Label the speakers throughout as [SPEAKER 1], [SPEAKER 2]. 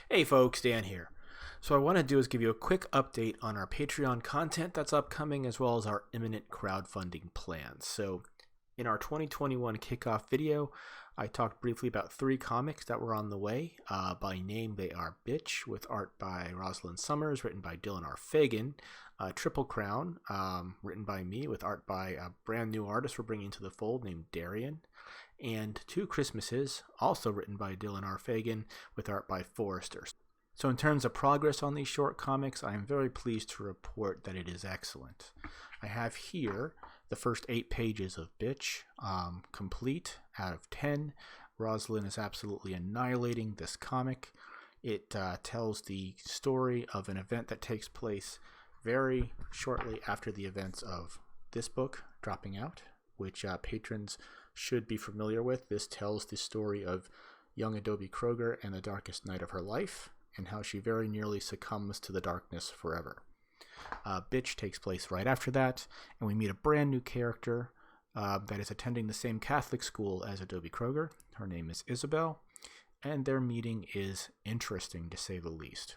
[SPEAKER 1] Hey folks, Dan here. So what I want to do is give you a quick update on our Patreon content that's upcoming as well as our imminent crowdfunding plans. So in our 2021 kickoff video, I talked briefly about 3 comics that were on the way. By name, they are Bitch, with art by Rosalind Summers, written by Dylan R. Fagan. Triple Crown, written by me, with art by a brand new artist we're bringing to the fold named Darian. And Two Christmases, also written by Dylan R. Fagan, with art by Forrester. So in terms of progress on these short comics, I am very pleased to report that it is excellent. I have here the first 8 pages of Bitch, complete out of 10. Rosalind is absolutely annihilating this comic. It tells the story of an event that takes place very shortly after the events of this book dropping out, which patrons should be familiar with. This tells the story of young Adobe Kroger and the darkest night of her life, and how she very nearly succumbs to the darkness forever. Bitch takes place right after that, and we meet a brand new character that is attending the same Catholic school as Adobe Kroger. Her name is Isabel, and their meeting is interesting to say the least.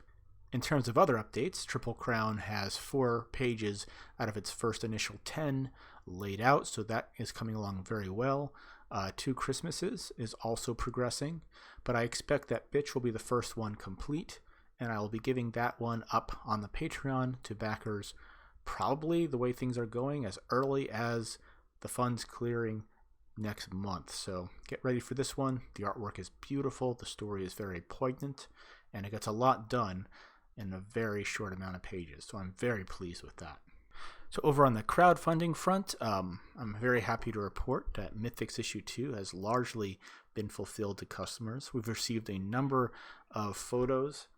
[SPEAKER 1] In terms of other updates, Triple Crown has 4 pages out of its first initial 10 laid out, so that is coming along very well. Two Christmases is also progressing, but I expect that Bitch will be the first one complete, and I will be giving that one up on the Patreon to backers probably, the way things are going, as early as the funds clearing next month. So get ready for this one. The artwork is beautiful, the story is very poignant, and it gets a lot done in a very short amount of pages, so I'm very pleased with that. So over on the crowdfunding front, I'm very happy to report that Mythics Issue 2 has largely been fulfilled to customers. We've received a number of photos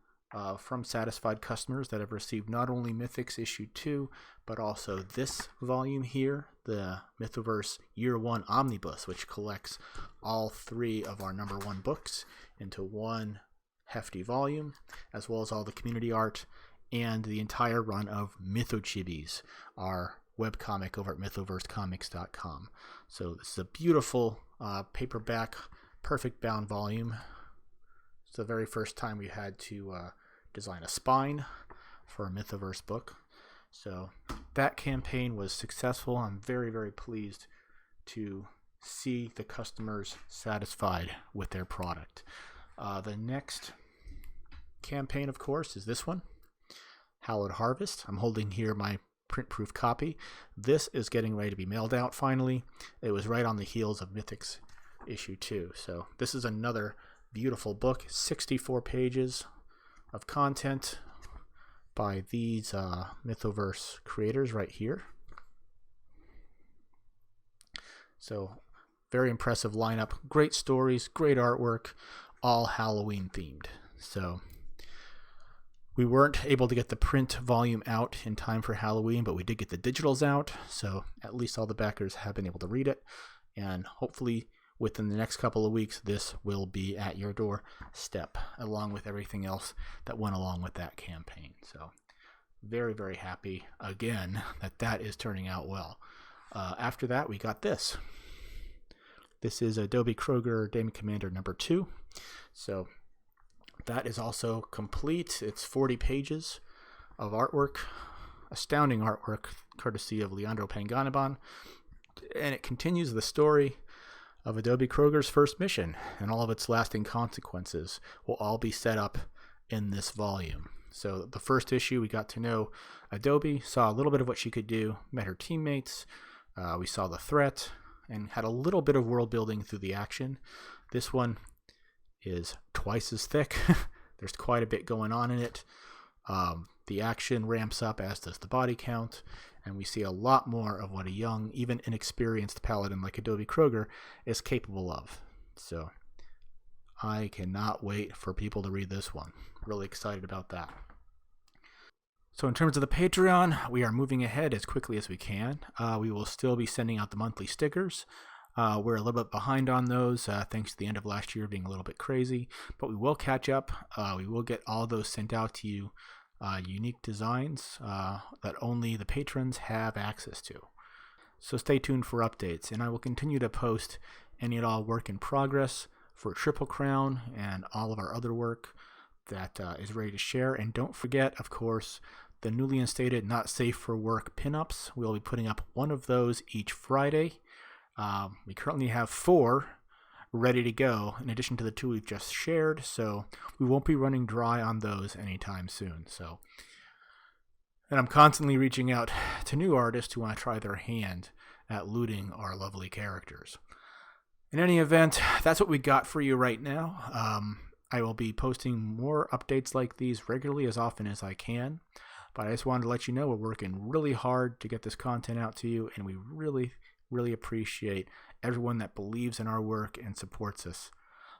[SPEAKER 1] from satisfied customers that have received not only Mythics Issue 2, but also this volume here, the Mythoverse Year 1 Omnibus, which collects all 3 of our number 1 books into one hefty volume, as well as all the community art and the entire run of Mythochibis, our webcomic over at mythoversecomics.com. So this is a beautiful paperback, perfect bound volume. It's the very first time we had to design a spine for a Mythoverse book. So that campaign was successful. I'm very, very pleased to see the customers satisfied with their product. The next campaign, of course, is this one, Hallowed Harvest. I'm holding here my print-proof copy. This is getting ready to be mailed out finally. It was right on the heels of Mythics Issue 2. So this is another beautiful book, 64 pages of content by these Mythoverse creators right here. So very impressive lineup, great stories, great artwork, all Halloween themed. So we weren't able to get the print volume out in time for Halloween, but we did get the digitals out, so at least all the backers have been able to read it, and hopefully within the next couple of weeks this will be at your doorstep, along with everything else that went along with that campaign. So very, very happy again that is turning out well. After that, we got this. This is Adobe Kroger Damon Commander number 2. So that is also complete. It's 40 pages of artwork, astounding artwork, courtesy of Leandro Panganaban, and it continues the story of Adobe Kroger's first mission, and all of its lasting consequences will all be set up in this volume. So the first issue, we got to know Adobe, saw a little bit of what she could do, met her teammates, we saw the threat, and had a little bit of world building through the action. This one is twice as thick. There's quite a bit going on in it. The action ramps up, as does the body count, and we see a lot more of what a young, even inexperienced paladin like Adobe Kroger is capable of. So I cannot wait for people to read this one. Really excited about that. So in terms of the Patreon, we are moving ahead as quickly as we can. We will still be sending out the monthly stickers. We're a little bit behind on those, thanks to the end of last year being a little bit crazy, but we will catch up. We will get all those sent out to you, unique designs that only the patrons have access to. So stay tuned for updates, and I will continue to post any and all work in progress for Triple Crown and all of our other work that is ready to share. And don't forget, of course, the newly instated Not Safe for Work pinups. We'll be putting up one of those each Friday. We currently have 4 ready to go, in addition to the 2 we've just shared, so we won't be running dry on those anytime soon. And I'm constantly reaching out to new artists who want to try their hand at looting our lovely characters. In any event, that's what we got for you right now. I will be posting more updates like these regularly as often as I can, but I just wanted to let you know we're working really hard to get this content out to you, and we really appreciate everyone that believes in our work and supports us.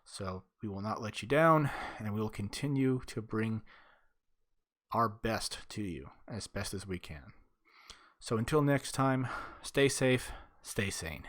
[SPEAKER 1] So we will not let you down, and we will continue to bring our best to you as best as we can. So until next time, stay safe, stay sane.